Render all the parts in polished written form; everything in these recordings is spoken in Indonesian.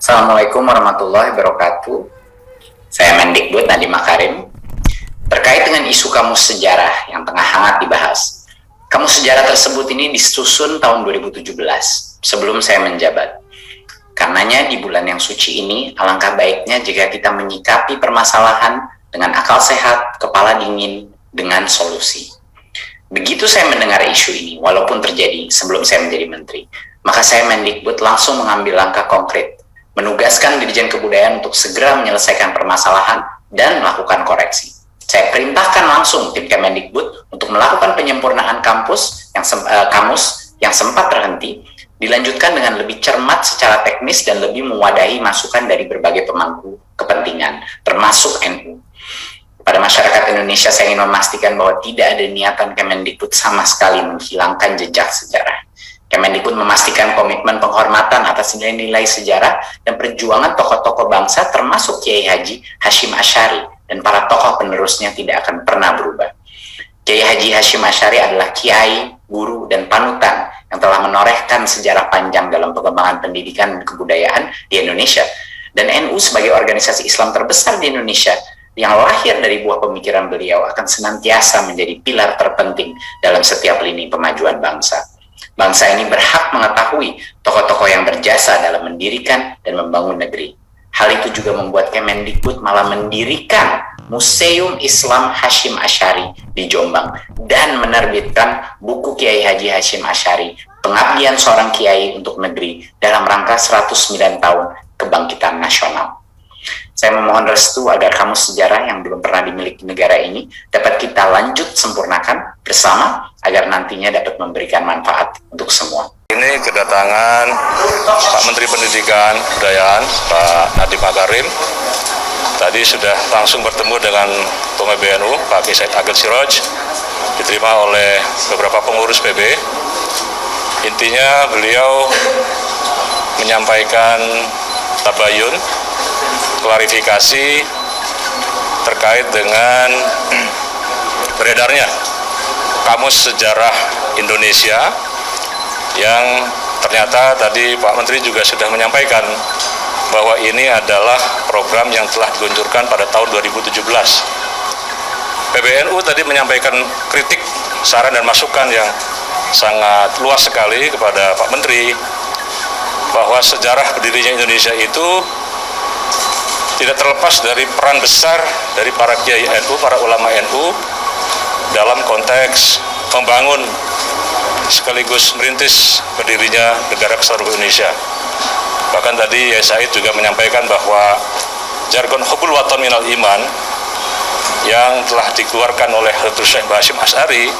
Assalamualaikum warahmatullahi wabarakatuh. Saya Mendikbud Nadiem Makarim. Terkait dengan isu kamus sejarah yang tengah hangat dibahas. Kamus sejarah tersebut ini disusun tahun 2017 sebelum saya menjabat. Karenanya di bulan yang suci ini, alangkah baiknya jika kita menyikapi permasalahan dengan akal sehat, kepala dingin, dengan solusi. Begitu saya mendengar isu ini, walaupun terjadi sebelum saya menjadi menteri, maka saya Mendikbud langsung mengambil langkah konkret, menugaskan Dirjen Kebudayaan untuk segera menyelesaikan permasalahan dan melakukan koreksi. Saya perintahkan langsung tim Kemendikbud untuk melakukan penyempurnaan kamus yang sempat terhenti, dilanjutkan dengan lebih cermat secara teknis dan lebih mewadahi masukan dari berbagai pemangku kepentingan, termasuk NU. Pada masyarakat Indonesia, saya ingin memastikan bahwa tidak ada niatan Kemendikbud sama sekali menghilangkan jejak sejarah. Kemendikbud memastikan komitmen penghormatan atas nilai-nilai sejarah dan perjuangan tokoh-tokoh bangsa termasuk Kiai Haji Hashim Asy'ari dan para tokoh penerusnya tidak akan pernah berubah. Kiai Haji Hashim Asy'ari adalah kiai, guru, dan panutan yang telah menorehkan sejarah panjang dalam pengembangan pendidikan dan kebudayaan di Indonesia. Dan NU sebagai organisasi Islam terbesar di Indonesia yang lahir dari buah pemikiran beliau akan senantiasa menjadi pilar terpenting dalam setiap lini pemajuan bangsa. Bangsa ini berhak mengetahui tokoh-tokoh yang berjasa dalam mendirikan dan membangun negeri. Hal itu juga membuat Kemendikbud malah mendirikan Museum Islam Hashim Asy'ari di Jombang dan menerbitkan buku Kiai Haji Hashim Asy'ari, Pengabdian Seorang Kiai untuk Negeri dalam rangka 109 tahun Kebangkitan Nasional. Saya memohon restu agar kamus sejarah yang belum pernah dimiliki negara ini dapat kita lanjut sempurnakan bersama agar nantinya dapat memberikan manfaat untuk semua. Ini kedatangan Pak Menteri Pendidikan Kebudayaan, Pak Nadiem Makarim. Tadi sudah langsung bertemu dengan Ketua PBNU, Pak Kiai Said Agil Siroj, diterima oleh beberapa pengurus PB. Intinya beliau menyampaikan tabayun, klarifikasi terkait dengan beredarnya Kamus Sejarah Indonesia yang ternyata tadi Pak Menteri juga sudah menyampaikan bahwa ini adalah program yang telah diluncurkan pada tahun 2017. PBNU tadi menyampaikan kritik, saran dan masukan yang sangat luas sekali kepada Pak Menteri bahwa sejarah berdirinya Indonesia itu tidak terlepas dari peran besar dari para kiai NU, para ulama NU dalam konteks membangun sekaligus merintis berdirinya negara kesatuan Indonesia. Bahkan tadi Yai Said juga menyampaikan bahwa jargon hubul waton minal iman yang telah dikeluarkan oleh Dr. Syekh Hashim Asy'ari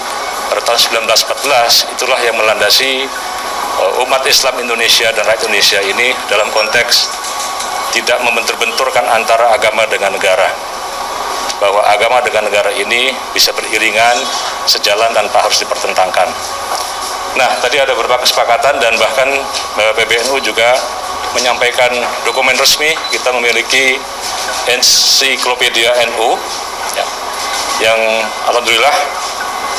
pada tahun 1914 itulah yang melandasi umat Islam Indonesia dan rakyat Indonesia ini dalam konteks tidak membentur-benturkan antara agama dengan negara, bahwa agama dengan negara ini bisa beriringan, sejalan tanpa harus dipertentangkan. Nah, tadi ada beberapa kesepakatan dan bahkan PBNU juga menyampaikan dokumen resmi. Kita memiliki ensiklopedia NU ya, yang alhamdulillah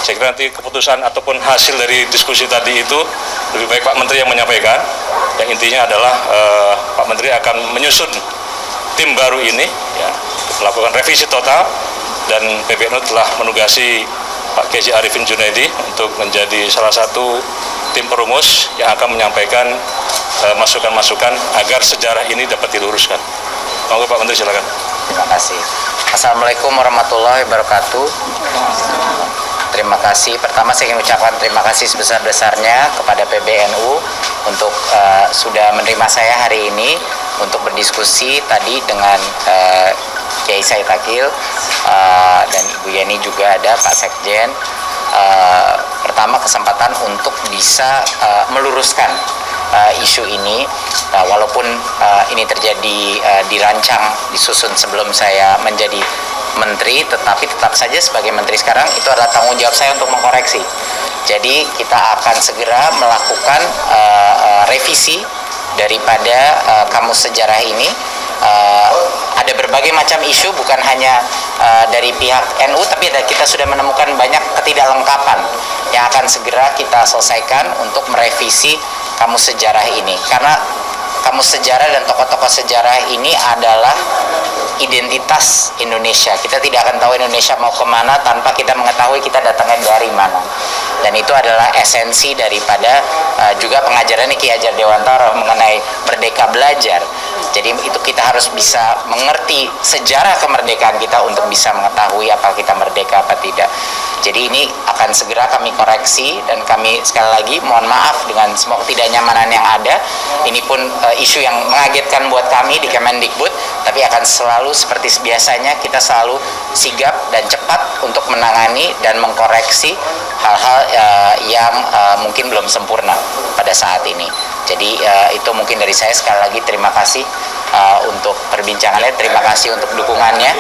saya kira nanti keputusan ataupun hasil dari diskusi tadi itu lebih baik Pak Menteri yang menyampaikan. Yang intinya adalah Pak Menteri akan menyusun tim baru ini ya, melakukan revisi total, dan PBNU telah menugasi Pak Kiai Arifin Junaidi untuk menjadi salah satu tim perumus yang akan menyampaikan masukan-masukan agar sejarah ini dapat diluruskan. Monggo Pak Menteri, silakan. Terima kasih. Assalamualaikum warahmatullahi wabarakatuh. Terima kasih. Pertama saya ingin ucapkan terima kasih sebesar-besarnya kepada PBNU untuk sudah menerima saya hari ini untuk berdiskusi tadi dengan Kiai Said Agil dan Ibu Yeni juga ada, Pak Sekjen. Pertama kesempatan untuk bisa meluruskan isu ini, walaupun ini terjadi dirancang, disusun sebelum saya menjadi menteri, tetapi tetap saja sebagai menteri sekarang itu adalah tanggung jawab saya untuk mengkoreksi. Jadi kita akan segera melakukan revisi daripada kamus sejarah ini. Ada berbagai macam isu, bukan hanya dari pihak NU, tapi kita sudah menemukan banyak ketidaklengkapan yang akan segera kita selesaikan untuk merevisi kamus sejarah ini. Karena Kamus Sejarah dan tokoh-tokoh sejarah ini adalah identitas Indonesia. Kita tidak akan tahu Indonesia mau kemana tanpa kita mengetahui kita datangnya dari mana. Dan itu adalah esensi daripada juga pengajaran Ki Hajar Dewantara mengenai Merdeka Belajar. Jadi itu kita harus bisa mengerti sejarah kemerdekaan kita untuk bisa mengetahui apa kita merdeka apa tidak. Jadi ini akan segera kami koreksi, dan kami sekali lagi mohon maaf dengan semua ketidaknyamanan yang ada. Ini pun isu yang mengagetkan buat kami di Kemendikbud, tapi akan selalu seperti biasanya kita selalu sigap dan cepat untuk menangani dan mengkoreksi hal-hal yang mungkin belum sempurna pada saat ini. Jadi itu mungkin dari saya. Sekali lagi terima kasih untuk perbincangannya, terima kasih untuk dukungannya,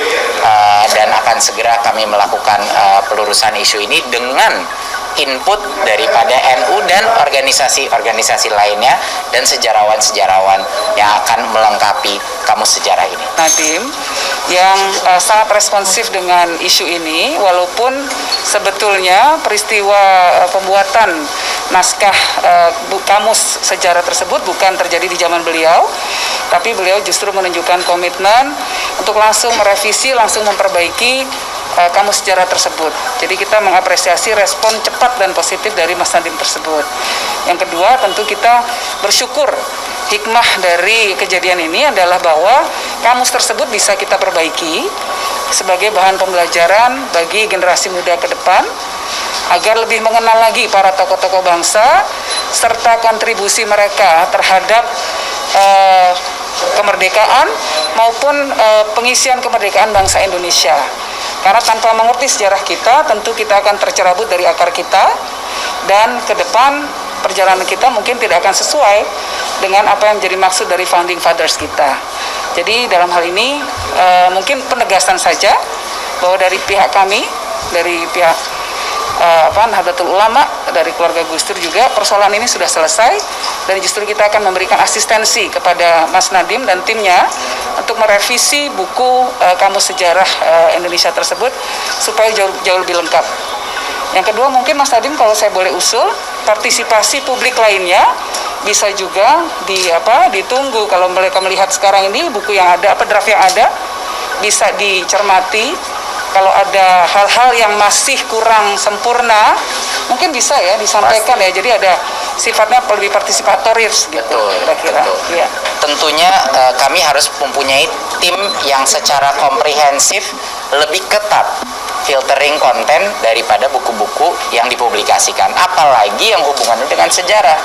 dan akan segera kami melakukan pelurusan isu ini dengan input daripada NU dan organisasi-organisasi lainnya dan sejarawan-sejarawan yang akan melengkapi Kamus Sejarah ini. Nadiem yang sangat responsif dengan isu ini, walaupun sebetulnya peristiwa pembuatan naskah Kamus Sejarah tersebut bukan terjadi di zaman beliau, tapi beliau justru menunjukkan komitmen untuk langsung merevisi, langsung memperbaiki Kamus Sejarah tersebut. Jadi kita mengapresiasi respon cepat dan positif dari Mas Nadiem tersebut. Yang kedua, tentu kita bersyukur hikmah dari kejadian ini adalah bahwa kamus tersebut bisa kita perbaiki sebagai bahan pembelajaran bagi generasi muda ke depan, agar lebih mengenal lagi para tokoh-tokoh bangsa serta kontribusi mereka terhadap kemerdekaan maupun pengisian kemerdekaan bangsa Indonesia. Karena tanpa mengerti sejarah kita, tentu kita akan tercerabut dari akar kita, dan ke depan perjalanan kita mungkin tidak akan sesuai dengan apa yang menjadi maksud dari founding fathers kita. Jadi dalam hal ini mungkin penegasan saja bahwa dari pihak kami, dari pihak Nahdlatul Ulama, dari keluarga Gus Dur juga, persoalan ini sudah selesai, dan justru kita akan memberikan asistensi kepada Mas Nadiem dan timnya untuk merevisi buku Kamus Sejarah Indonesia tersebut supaya jauh lebih lengkap. Yang kedua, mungkin Mas Nadiem kalau saya boleh usul, partisipasi publik lainnya bisa juga ditunggu. Kalau mereka melihat sekarang ini buku yang ada, draft yang ada, bisa dicermati. Kalau ada hal-hal yang masih kurang sempurna, mungkin bisa ya disampaikan. Pasti. Ya. Jadi ada sifatnya lebih partisipatoris gitu. Kira-kira. Ya. Tentunya kami harus mempunyai tim yang secara komprehensif lebih ketat filtering konten daripada buku-buku yang dipublikasikan, apalagi yang hubungannya dengan sejarah.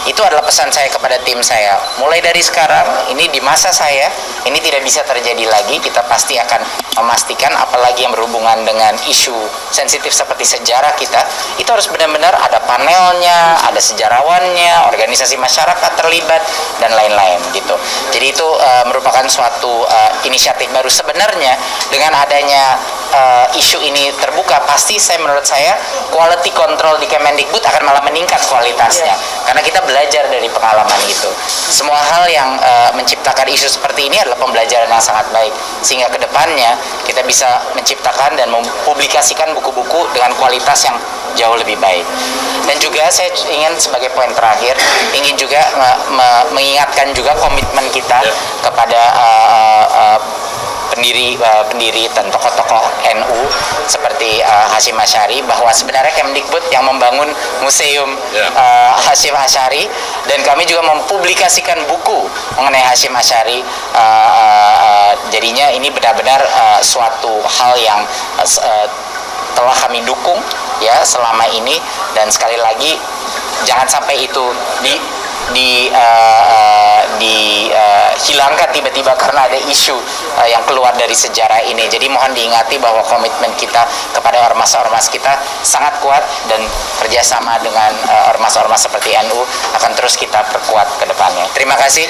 Itu adalah pesan saya kepada tim saya. Mulai dari sekarang, ini di masa saya, ini tidak bisa terjadi lagi. Kita pasti akan memastikan, apalagi yang berhubungan dengan isu sensitif seperti sejarah kita, itu harus benar-benar ada panelnya, ada sejarawannya, organisasi masyarakat terlibat, dan lain-lain gitu. Jadi itu merupakan suatu inisiatif baru. Sebenarnya dengan adanya isu ini terbuka, pasti menurut saya quality control di Kemendikbud akan malah meningkat kualitasnya, karena kita belajar dari pengalaman itu. Semua hal yang menciptakan isu seperti ini adalah pembelajaran yang sangat baik, sehingga kedepannya kita bisa menciptakan dan mempublikasikan buku-buku dengan kualitas yang jauh lebih baik. Dan juga saya ingin sebagai poin terakhir, ingin juga mengingatkan juga komitmen kita kepada pendiri dan tokoh-tokoh NU seperti Hasyim Asy'ari, bahwa sebenarnya Kemdikbud yang membangun museum Hasyim Asy'ari, dan kami juga mempublikasikan buku mengenai Hasyim Asy'ari. Jadinya ini benar-benar suatu hal yang telah kami dukung ya selama ini, dan sekali lagi jangan sampai itu dihilangkan tiba-tiba karena ada isu yang keluar dari sejarah ini. Jadi mohon diingati bahwa komitmen kita kepada ormas-ormas kita sangat kuat, dan kerjasama dengan ormas-ormas seperti NU akan terus kita perkuat ke depannya. Terima kasih.